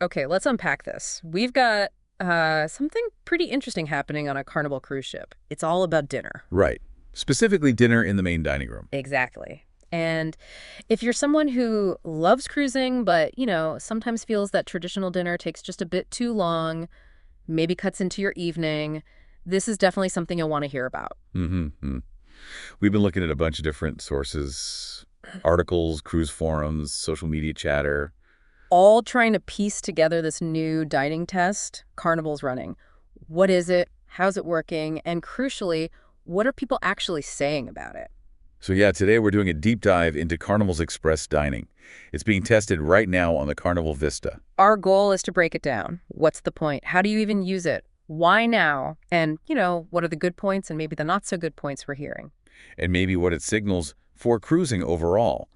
Okay, let's unpack this. We've got something pretty interesting happening on a Carnival cruise ship. It's all about dinner. Right. Specifically dinner in the main dining room. Exactly. And if you're someone who loves cruising, but, sometimes feels that traditional dinner takes just a bit too long, maybe cuts into your evening, this is definitely something you'll want to hear about. Mm-hmm. We've been looking at a bunch of different sources, articles, cruise forums, social media chatter. All trying to piece together this new dining test Carnival's running. What is it? How's it working? And crucially, what are people actually saying about it? So yeah, today we're doing a deep dive into Carnival's Express Dining. It's being tested right now on the Carnival Vista. Our goal is to break it down. What's the point? How do you even use it? Why now? And, what are the good points and maybe the not so good points we're hearing? And maybe what it signals for cruising overall.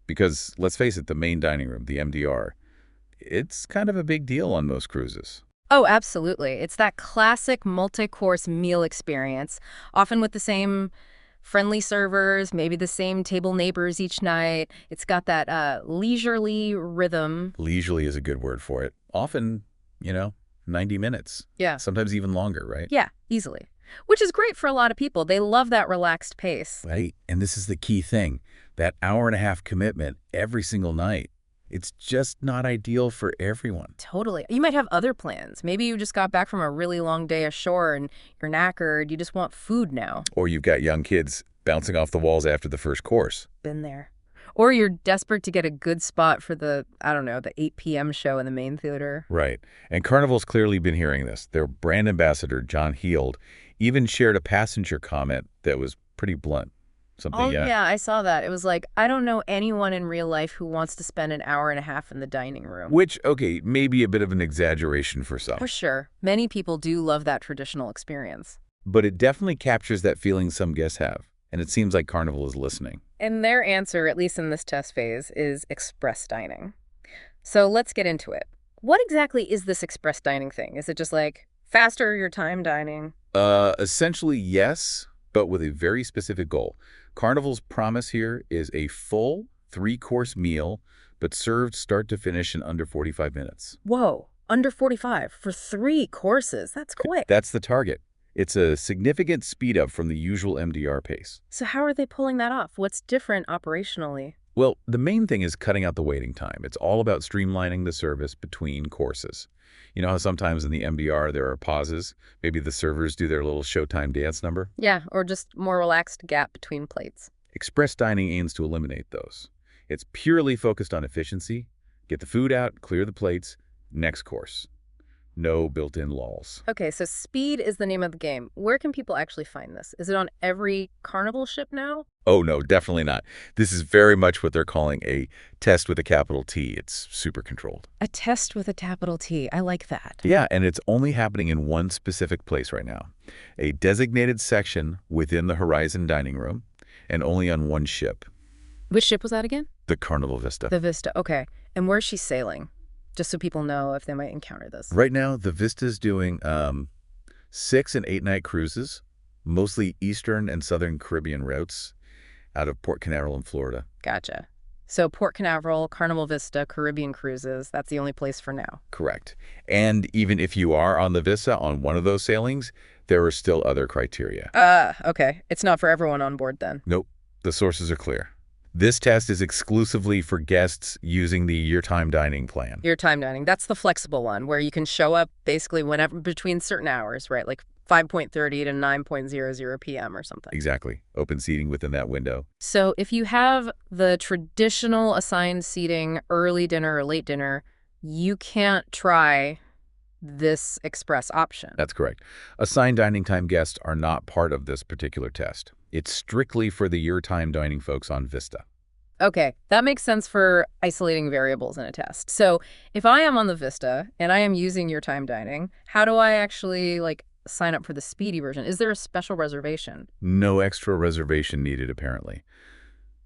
Because, let's face it, the main dining room, the MDR, it's kind of a big deal on most cruises. Oh, absolutely. It's that classic multi-course meal experience, often with the same friendly servers, maybe the same table neighbors each night. It's got that leisurely rhythm. Leisurely is a good word for it. Often, 90 minutes. Yeah. Sometimes even longer, right? Yeah, easily. Which is great for a lot of people. They love that relaxed pace. Right. And this is the key thing. That hour-and-a-half commitment every single night. It's just not ideal for everyone. Totally. You might have other plans. Maybe you just got back from a really long day ashore and you're knackered. You just want food now. Or you've got young kids bouncing off the walls after the first course. Been there. Or you're desperate to get a good spot for the 8 p.m. show in the main theater. Right. And Carnival's clearly been hearing this. Their brand ambassador, John Heald, even shared a passenger comment that was pretty blunt. Oh, yeah, I saw that. It was like, I don't know anyone in real life who wants to spend an hour and a half in the dining room. Which, okay, may be a bit of an exaggeration for some. For sure. Many people do love that traditional experience. But it definitely captures that feeling some guests have. And it seems like Carnival is listening. And their answer, at least in this test phase, is express dining. So let's get into it. What exactly is this express dining thing? Is it just like faster your time dining? Essentially, yes, but with a very specific goal. Carnival's promise here is a full 3-course meal, but served start to finish in under 45 minutes. Whoa, under 45 for 3 courses. That's quick. That's the target. It's a significant speed up from the usual MDR pace. So how are they pulling that off? What's different operationally? Well, the main thing is cutting out the waiting time. It's all about streamlining the service between courses. You know how sometimes in the MDR there are pauses? Maybe the servers do their little showtime dance number? Yeah, or just more relaxed gap between plates. Express dining aims to eliminate those. It's purely focused on efficiency. Get the food out, clear the plates, next course. No built-in lulls. Okay, so speed is the name of the game. Where can people actually find this? Is it on every Carnival ship now? Oh, no, definitely not. This is very much what they're calling a test with a capital T. It's super controlled. A test with a capital T. I like that. Yeah, and it's only happening in one specific place right now. A designated section within the Horizon dining room, and only on one ship. Which ship was that again? The Carnival Vista. The Vista. Okay. And where's she sailing? Just so people know if they might encounter this. Right now, the Vista's doing 6- and 8-night cruises, mostly Eastern and Southern Caribbean routes out of Port Canaveral in Florida. Gotcha. So Port Canaveral, Carnival Vista, Caribbean cruises, that's the only place for now. Correct. And even if you are on the Vista on one of those sailings, there are still other criteria. Okay. It's not for everyone on board then. Nope. The sources are clear. This test is exclusively for guests using the Your Time Dining plan. Your Time Dining, that's the flexible one where you can show up basically whenever between certain hours, right? Like 5:30 to 9:00 p.m. or something. Exactly. Open seating within that window. So if you have the traditional assigned seating, early dinner or late dinner, you can't try this express option. That's correct. Assigned dining time guests are not part of this particular test. It's strictly for the Your Time Dining folks on Vista. Okay, that makes sense for isolating variables in a test. So if I am on the Vista and I am using Your Time Dining, how do I actually sign up for the speedy version? Is there a special reservation? No extra reservation needed, apparently.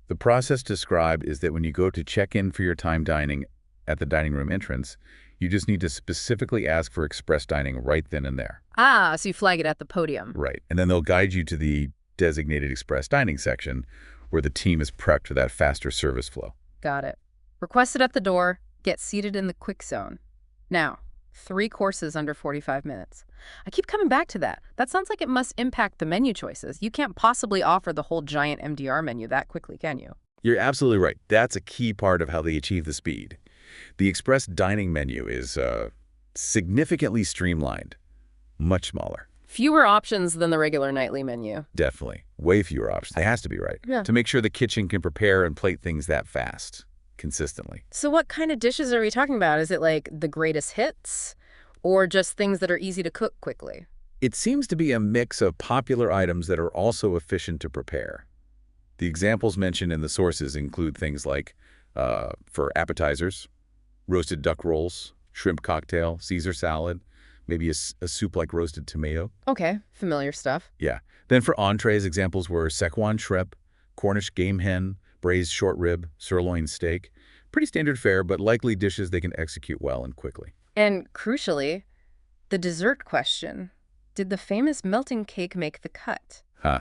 The process described is that when you go to check in for Your Time Dining at the dining room entrance, you just need to specifically ask for express dining right then and there. Ah, so you flag it at the podium. Right. And then they'll guide you to the designated express dining section where the team is prepped for that faster service flow. Got it. Request it at the door, get seated in the quick zone. Now, 3 courses under 45 minutes. I keep coming back to that. That sounds like it must impact the menu choices. You can't possibly offer the whole giant MDR menu that quickly, can you? You're absolutely right. That's a key part of how they achieve the speed. The express dining menu is significantly streamlined, much smaller. Fewer options than the regular nightly menu. Definitely. Way fewer options. It has to be, right? Yeah. To make sure the kitchen can prepare and plate things that fast, consistently. So what kind of dishes are we talking about? Is it like the greatest hits or just things that are easy to cook quickly? It seems to be a mix of popular items that are also efficient to prepare. The examples mentioned in the sources include things like, for appetizers, roasted duck rolls, shrimp cocktail, Caesar salad, maybe a soup like roasted tomato. Okay, familiar stuff. Yeah. Then for entrees, examples were Szechuan shrimp, Cornish game hen, braised short rib, sirloin steak. Pretty standard fare, but likely dishes they can execute well and quickly. And crucially, the dessert question. Did the famous melting cake make the cut? Huh.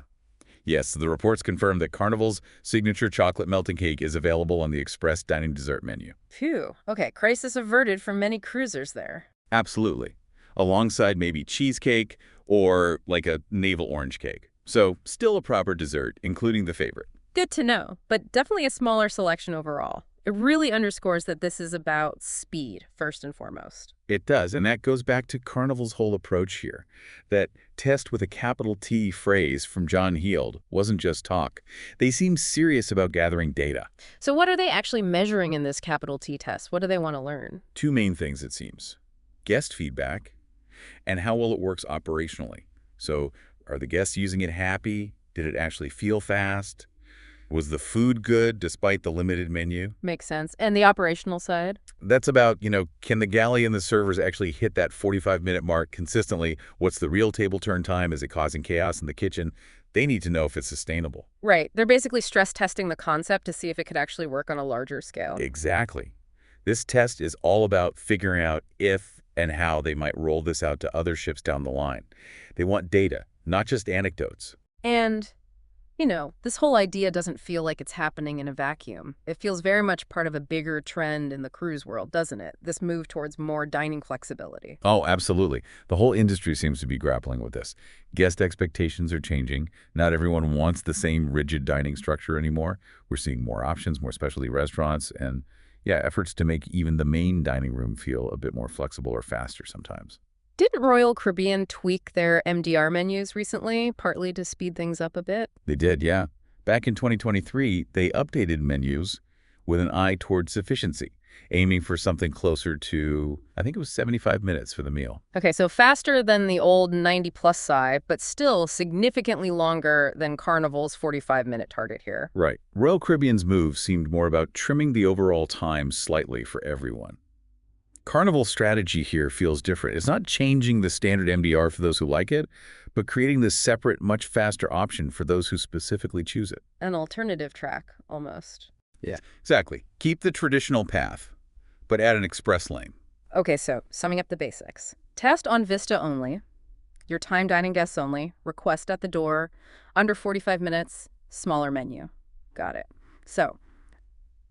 Yes, the reports confirm that Carnival's signature chocolate melting cake is available on the express dining dessert menu. Phew. Okay, crisis averted for many cruisers there. Absolutely. Alongside maybe cheesecake or like a navel orange cake. So still a proper dessert, including the favorite. Good to know, but definitely a smaller selection overall. It really underscores that this is about speed, first and foremost. It does, and that goes back to Carnival's whole approach here. That test with a capital T phrase from John Heald wasn't just talk. They seem serious about gathering data. So what are they actually measuring in this capital T test? What do they want to learn? Two main things, it seems. Guest feedback and how well it works operationally. So are the guests using it happy? Did it actually feel fast? Was the food good despite the limited menu? Makes sense. And the operational side? That's about, can the galley and the servers actually hit that 45-minute mark consistently? What's the real table turn time? Is it causing chaos in the kitchen? They need to know if it's sustainable. Right. They're basically stress testing the concept to see if it could actually work on a larger scale. Exactly. This test is all about figuring out if and how they might roll this out to other ships down the line. They want data, not just anecdotes. And this whole idea doesn't feel like it's happening in a vacuum. It feels very much part of a bigger trend in the cruise world, doesn't it? This move towards more dining flexibility. Oh, absolutely. The whole industry seems to be grappling with this. Guest expectations are changing. Not everyone wants the same rigid dining structure anymore. We're seeing more options, more specialty restaurants, and efforts to make even the main dining room feel a bit more flexible or faster sometimes. Didn't Royal Caribbean tweak their MDR menus recently, partly to speed things up a bit? They did, yeah. Back in 2023, they updated menus with an eye towards efficiency, aiming for something closer to, I think it was 75 minutes for the meal. Okay, so faster than the old 90-plus side, but still significantly longer than Carnival's 45-minute target here. Right. Royal Caribbean's move seemed more about trimming the overall time slightly for everyone. Carnival's strategy here feels different. It's not changing the standard MDR for those who like it, but creating this separate, much faster option for those who specifically choose it. An alternative track, almost. Yeah, exactly. Keep the traditional path, but add an express lane. Okay, so summing up the basics. Test on Vista only, your time dining guests only, request at the door, under 45 minutes, smaller menu. Got it. So,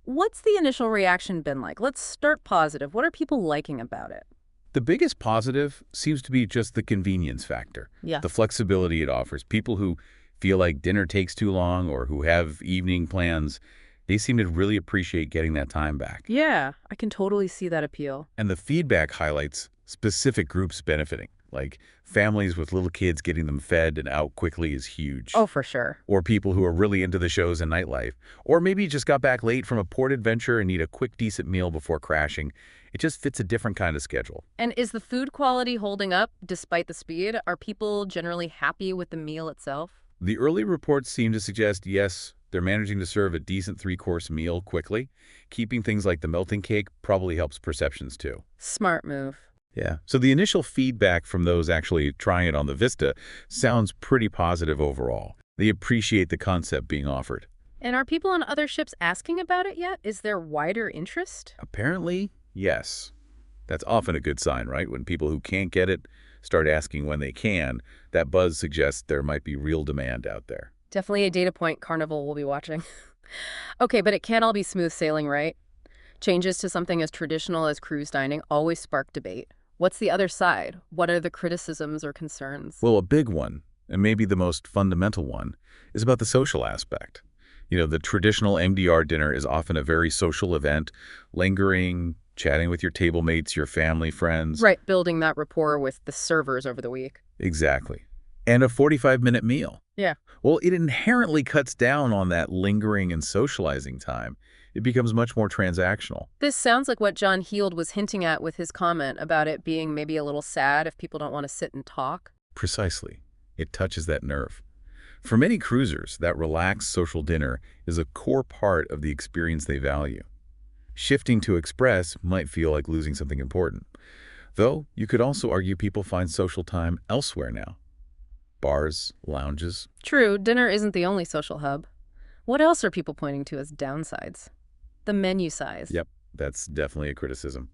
what's the initial reaction been like? Let's start positive. What are people liking about it? The biggest positive seems to be just the convenience factor. Yeah. The flexibility it offers. People who feel like dinner takes too long or who have evening plans, they seem to really appreciate getting that time back. Yeah, I can totally see that appeal. And the feedback highlights specific groups benefiting. Like families with little kids getting them fed and out quickly is huge. Oh, for sure. Or people who are really into the shows and nightlife. Or maybe just got back late from a port adventure and need a quick, decent meal before crashing. It just fits a different kind of schedule. And is the food quality holding up despite the speed? Are people generally happy with the meal itself? The early reports seem to suggest, yes, they're managing to serve a decent 3-course meal quickly. Keeping things like the melting cake probably helps perceptions too. Smart move. Yeah. So the initial feedback from those actually trying it on the Vista sounds pretty positive overall. They appreciate the concept being offered. And are people on other ships asking about it yet? Is there wider interest? Apparently, yes. That's often a good sign, right? When people who can't get it start asking when they can, that buzz suggests there might be real demand out there. Definitely a data point Carnival will be watching. Okay, but it can't all be smooth sailing, right? Changes to something as traditional as cruise dining always spark debate. What's the other side? What are the criticisms or concerns? Well, a big one, and maybe the most fundamental one, is about the social aspect. The traditional MDR dinner is often a very social event, lingering, chatting with your table mates, your family, friends. Right, building that rapport with the servers over the week. Exactly. And a 45-minute meal. Yeah. Well, it inherently cuts down on that lingering and socializing time. It becomes much more transactional. This sounds like what John Heald was hinting at with his comment about it being maybe a little sad if people don't want to sit and talk. Precisely. It touches that nerve. For many cruisers, that relaxed social dinner is a core part of the experience they value. Shifting to express might feel like losing something important. Though, you could also argue people find social time elsewhere now. Bars, lounges. True, dinner isn't the only social hub. What else are people pointing to as downsides? The menu size. Yep, that's definitely a criticism.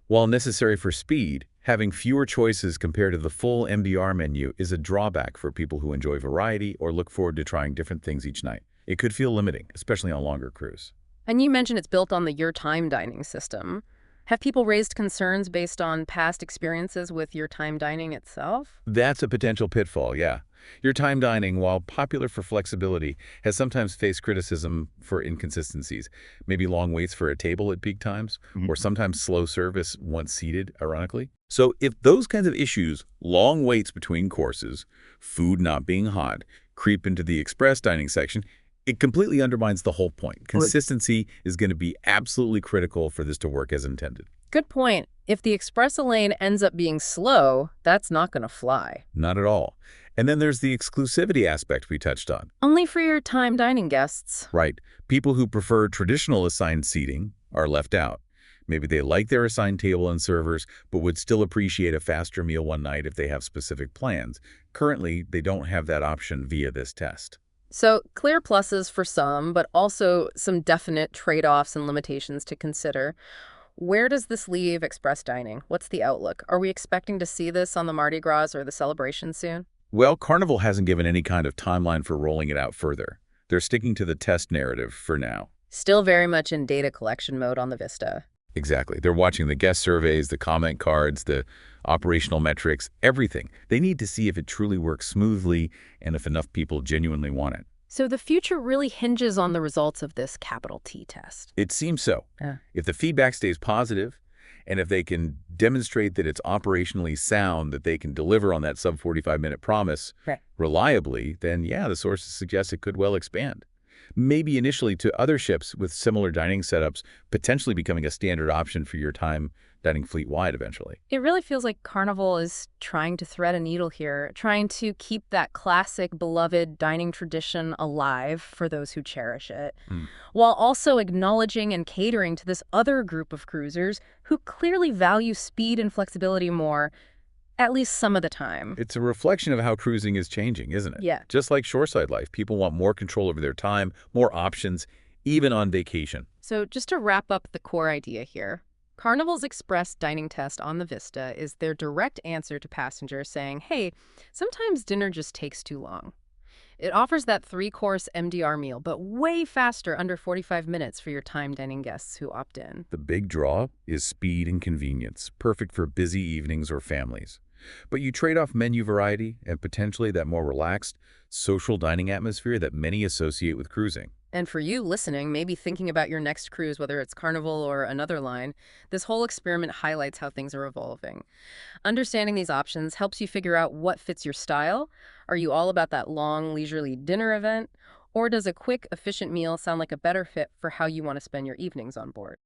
While necessary for speed, having fewer choices compared to the full MDR menu is a drawback for people who enjoy variety or look forward to trying different things each night. It could feel limiting, especially on longer cruise. And you mentioned it's built on the Your Time dining system. Have people raised concerns based on past experiences with Your Time dining itself? That's a potential pitfall, yeah. Your time dining, while popular for flexibility, has sometimes faced criticism for inconsistencies. Maybe long waits for a table at peak times, or sometimes slow service once seated, ironically. So if those kinds of issues, long waits between courses, food not being hot, creep into the express dining section, it completely undermines the whole point. Consistency is going to be absolutely critical for this to work as intended. Good point. If the express lane ends up being slow, that's not going to fly. Not at all. And then there's the exclusivity aspect we touched on. Only for Your Time dining guests. Right. People who prefer traditional assigned seating are left out. Maybe they like their assigned table and servers, but would still appreciate a faster meal one night if they have specific plans. Currently, they don't have that option via this test. So clear pluses for some, but also some definite trade-offs and limitations to consider. Where does this leave express dining? What's the outlook? Are we expecting to see this on the Mardi Gras or the celebration soon? Well, Carnival hasn't given any kind of timeline for rolling it out further. They're sticking to the test narrative for now. Still very much in data collection mode on the Vista. Exactly. They're watching the guest surveys, the comment cards, the operational metrics, everything. They need to see if it truly works smoothly and if enough people genuinely want it. So the future really hinges on the results of this capital T test. It seems so. Yeah. If the feedback stays positive, and if they can demonstrate that it's operationally sound, that they can deliver on that sub-45-minute promise reliably, then yeah, the sources suggest it could well expand. Maybe initially to other ships with similar dining setups, potentially becoming a standard option for your time dining fleet-wide eventually. It really feels like Carnival is trying to thread a needle here, trying to keep that classic, beloved dining tradition alive for those who cherish it, while also acknowledging and catering to this other group of cruisers who clearly value speed and flexibility more, at least some of the time. It's a reflection of how cruising is changing, isn't it? Yeah. Just like shoreside life, people want more control over their time, more options, even on vacation. So just to wrap up the core idea here, Carnival's Express dining test on the Vista is their direct answer to passengers saying, hey, sometimes dinner just takes too long. It offers that 3-course MDR meal, but way faster, under 45 minutes for your time dining guests who opt in. The big draw is speed and convenience, perfect for busy evenings or families. But you trade off menu variety and potentially that more relaxed, social dining atmosphere that many associate with cruising. And for you listening, maybe thinking about your next cruise, whether it's Carnival or another line, this whole experiment highlights how things are evolving. Understanding these options helps you figure out what fits your style. Are you all about that long, leisurely dinner event? Or does a quick, efficient meal sound like a better fit for how you want to spend your evenings on board?